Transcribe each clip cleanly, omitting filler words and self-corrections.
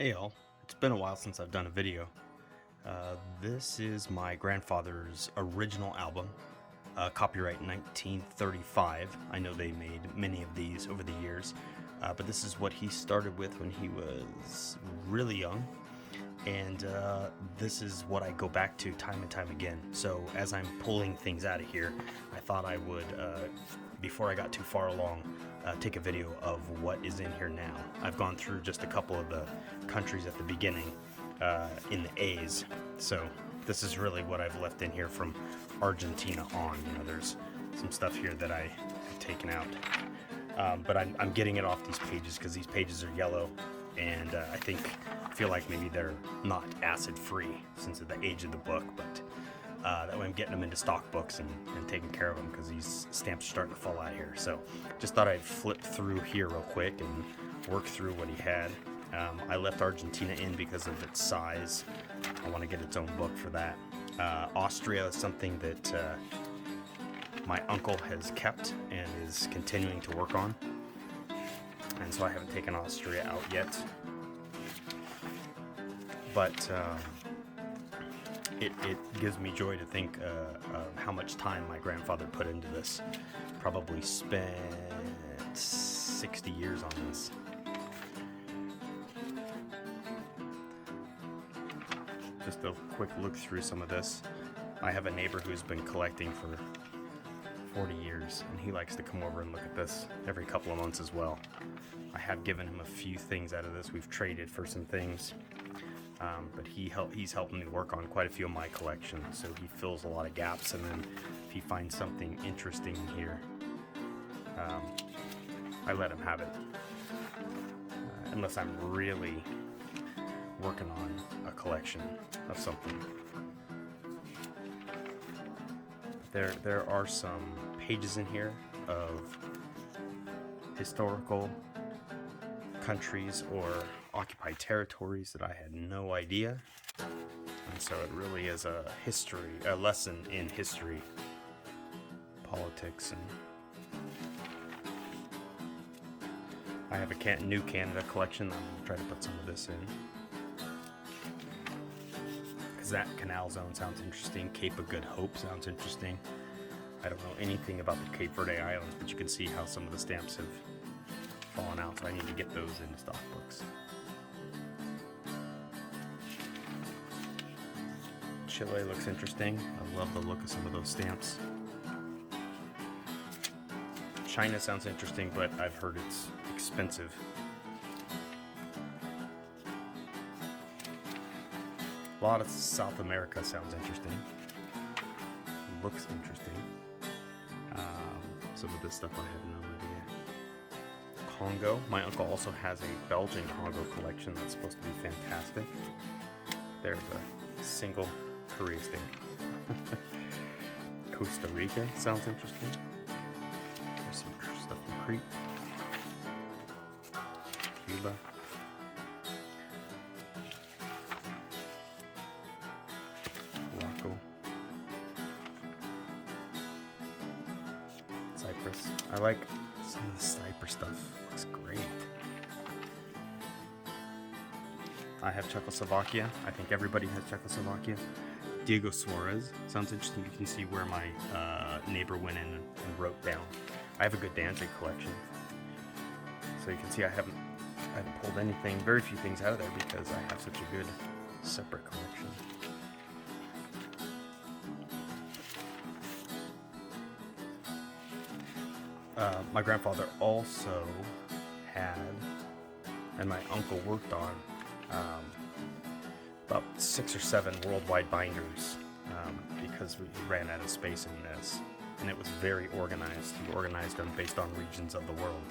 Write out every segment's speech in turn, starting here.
Hey all, it's been a while since I've done a video. This is my grandfather's original album, copyright 1935. I know they made many of these over the years, but this is what he started with when he was really young, and this is what I go back to time and time again. So as I'm pulling things out of here, I thought I would, before I got too far along, take a video of what is in here now. I've gone through just a couple of the countries at the beginning in the A's, so this is really what I've left in here from Argentina on. There's some stuff here that I have taken out, but I'm getting it off these pages because these pages are yellow, and I feel like maybe they're not acid free since of the age of the book, but that way I'm getting them into stock books and taking care of them because these stamps are starting to fall out here. So just thought I'd flip through here real quick and work through what he had. I left Argentina in because of its size. I want to get its own book for that. Austria is something that my uncle has kept and is continuing to work on, and so I haven't taken Austria out yet, but it gives me joy to think of how much time my grandfather put into this. Probably spent 60 years on this. Just a quick look through some of this. I have a neighbor who's been collecting for 40 years, and he likes to come over and look at this every couple of months as well. I have given him a few things out of this. We've traded for some things. But he's helping me work on quite a few of my collections, so he fills a lot of gaps, and then if he finds something interesting in here, I let him have it, unless I'm really working on a collection of something. There are some pages in here of historical countries or occupied territories that I had no idea, and so it really is a lesson in history, politics, and I have a new Canada collection. I'm going to try to put some of this in because that Canal Zone sounds interesting. Cape of Good Hope sounds interesting. I don't know anything about the Cape Verde Islands, but you can see how some of the stamps have fallen out, so I need to get those into stock books. Chile looks interesting. I love the look of some of those stamps. China sounds interesting, but I've heard it's expensive. A lot of South America sounds interesting. Looks interesting. Some of this stuff I have no idea. Congo. My uncle also has a Belgian Congo collection that's supposed to be fantastic. There's a single Korea stamp. Costa Rica sounds interesting. There's some stuff from Crete. Cuba. Morocco. Cyprus. I like some of the Cyprus stuff. Looks great. I have Czechoslovakia. I think everybody has Czechoslovakia. Diego Suarez sounds interesting. You can see where my neighbor went in and wrote down. I have a good Danzig collection, so you can see I haven't pulled very few things out of there because I have such a good separate collection. My grandfather also had, and my uncle worked on, about 6 or 7 worldwide binders because we ran out of space in this, and it was very organized. He organized them based on regions of the world.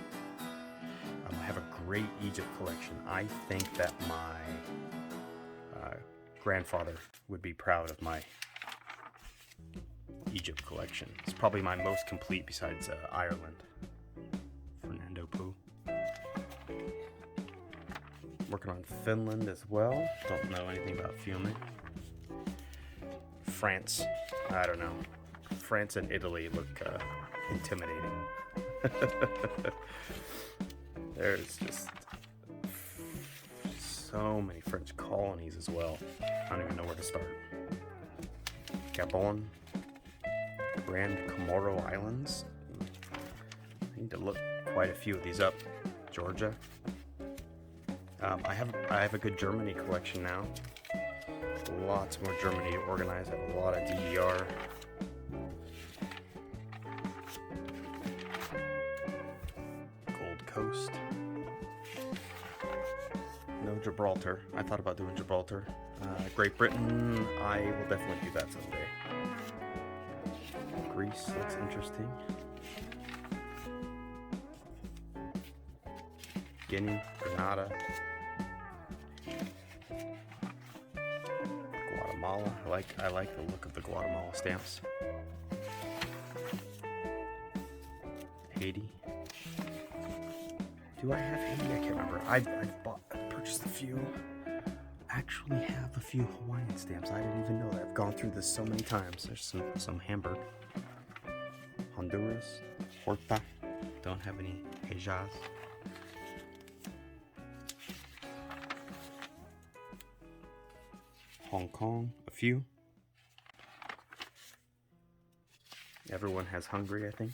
I have a great Egypt collection. I think that my grandfather would be proud of my Egypt collection. It's probably my most complete besides Ireland. Fernando Poo. Working on Finland as well. Don't know anything about Fiume. France. I don't know. France and Italy look intimidating. There's just so many French colonies as well. I don't even know where to start. Gabon, Grand Comoro Islands. I need to look quite a few of these up. Georgia. I have a good Germany collection now. Lots more Germany to organize. I have a lot of DDR. Gold Coast. No Gibraltar. I thought about doing Gibraltar. Great Britain. I will definitely do that someday. Greece looks interesting. Guinea, Grenada. Guatemala. I like the look of the Guatemala stamps. Haiti. Do I have Haiti? I can't remember. I've purchased a few. Actually have a few Hawaiian stamps. I didn't even know that. I've gone through this so many times. There's some Hamburg. Honduras. Horta. Don't have any Hejaz. Hong Kong, a few. Everyone has Hungary, I think.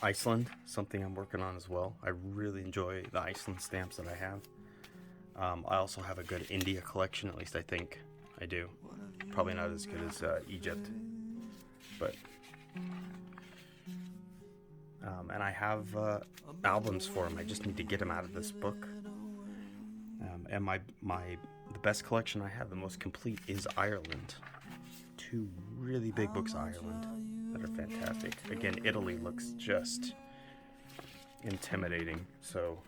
Iceland, something I'm working on as well. I really enjoy the Iceland stamps that I have. I also have a good India collection, at least I think I do. Probably not as good as Egypt, but... and I have albums for them. I just need to get them out of this book. And the best collection I have, the most complete, is Ireland. 2 really big books of Ireland that are fantastic. Again, Italy looks just intimidating, so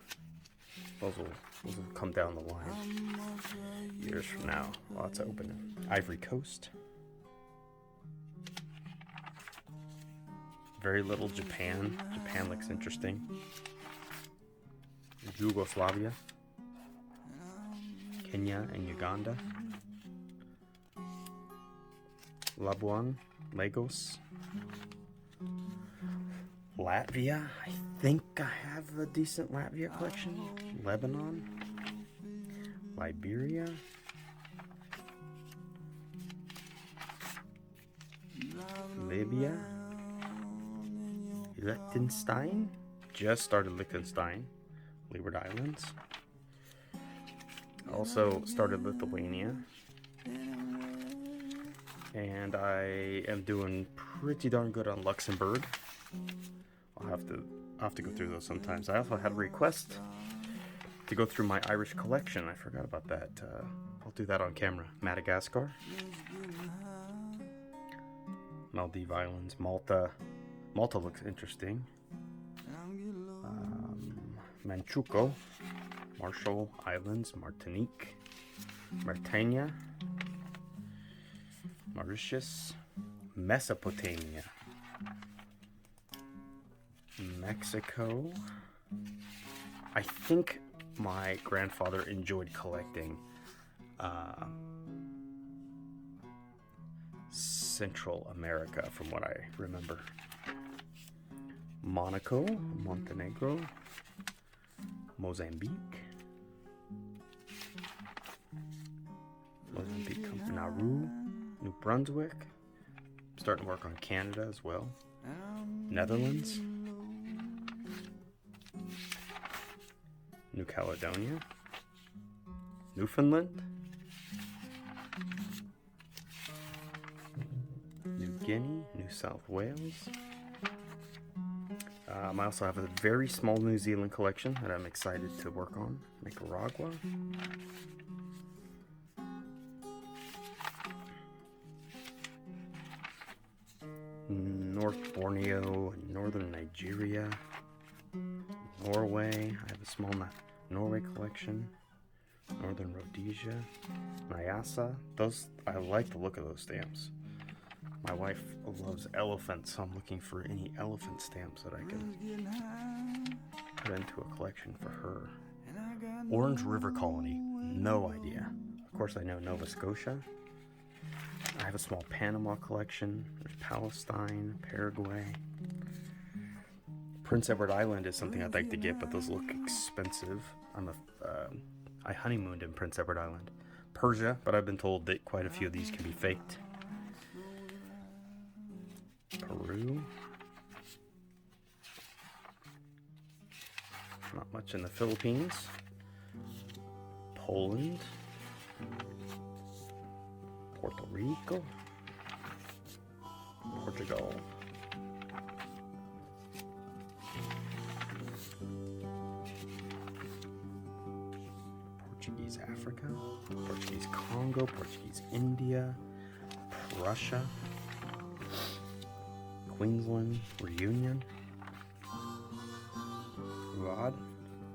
those will come down the line years from now. Lots of opening. Ivory Coast. Very little Japan. Japan looks interesting. Yugoslavia. Kenya and Uganda. Labuan, Lagos. Latvia. I think I have a decent Latvia collection. Lebanon. Liberia. Libya. Liechtenstein. Just started Liechtenstein. Leeward Islands. Also started Lithuania. And I am doing pretty darn good on Luxembourg. I'll have to go through those sometimes. I also had a request to go through my Irish collection. I forgot about that. I'll do that on camera. Madagascar. Maldive Islands. Malta. Malta looks interesting. Manchukuo, Marshall Islands, Martinique, Mauritania, Mauritius, Mesopotamia, Mexico. I think my grandfather enjoyed collecting Central America, from what I remember. Monaco, Montenegro, Mozambique, Nauru, New Brunswick. I'm starting to work on Canada as well. Netherlands, New Caledonia, Newfoundland, New Guinea, New South Wales. I also have a very small New Zealand collection that I'm excited to work on. Nicaragua. North Borneo, Northern Nigeria, Norway. I have a small Norway collection. Northern Rhodesia, Nyasa. Those, I like the look of those stamps. My wife loves elephants, so I'm looking for any elephant stamps that I can put into a collection for her. Orange River Colony, no idea. Of course I know Nova Scotia. I have a small Panama collection. There's Palestine, Paraguay, Prince Edward Island is something I'd like to get, but those look expensive. I honeymooned in Prince Edward Island. Persia, but I've been told that quite a few of these can be faked. Peru. Not much in the Philippines. Poland. Puerto Rico. Portugal. Portuguese Africa, Portuguese Congo, Portuguese India, Prussia, Queensland, Reunion,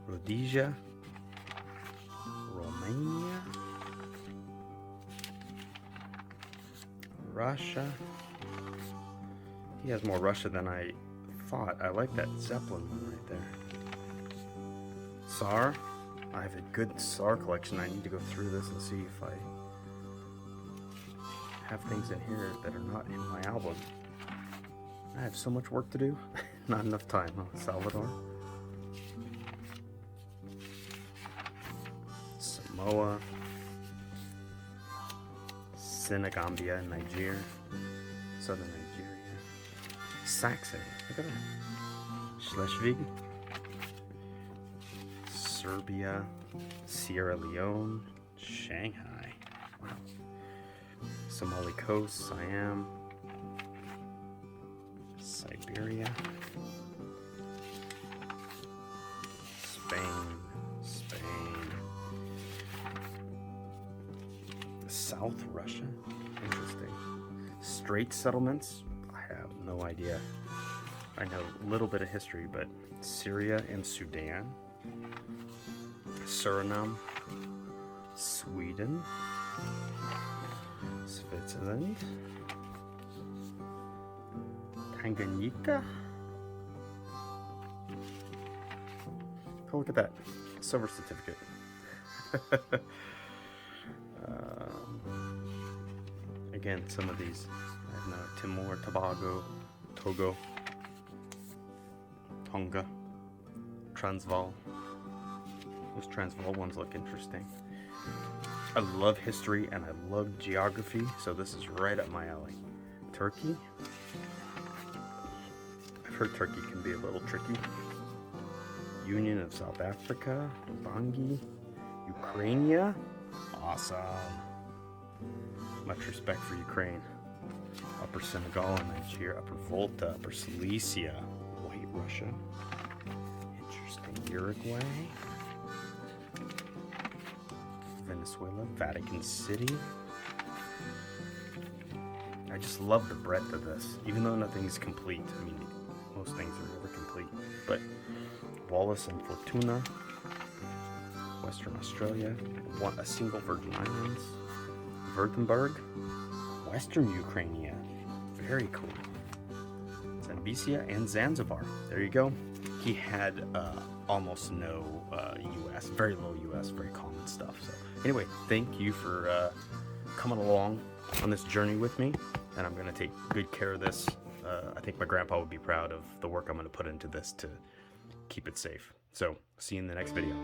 Rhodesia, Romania, Russia. He has more Russia than I thought. I like that Zeppelin one right there. Tsar. I have a good SAR collection. I need to go through this and see if I have things in here that are not in my album. I have so much work to do. Not enough time, huh? Salvador. Samoa. Senegambia, Nigeria. Southern Nigeria. Saxony. Look at that. Schleswig. Serbia, Sierra Leone, Shanghai, wow. Somali Coast, Siam, Siberia, Spain, South Russia, interesting. Strait settlements, I have no idea. I know a little bit of history, but Syria and Sudan, Suriname, Sweden, Switzerland, Tanganyika. Oh, look at that. Silver certificate. Again, some of these. I have no Timor, Tobago, Togo, Tonga, Transvaal. Those Transvaal ones look interesting. I love history and I love geography, so this is right up my alley. Turkey. I've heard Turkey can be a little tricky. Union of South Africa, Bangi, Ukraine. Awesome. Much respect for Ukraine. Upper Senegal and Nigeria, Upper Volta, Upper Silesia, White Russia. Interesting. Uruguay. Venezuela, Vatican City. I just love the breadth of this, even though nothing's complete. I mean, most things are never complete. But Wallis and Fortuna, Western Australia, a single Virgin Islands, Württemberg, Western Ukraine. Very cool. Zambesia and Zanzibar. There you go. He had almost no U.S., very low U.S., very common stuff. So anyway, thank you for coming along on this journey with me, and I'm going to take good care of this. I think my grandpa would be proud of the work I'm going to put into this to keep it safe. So see you in the next video.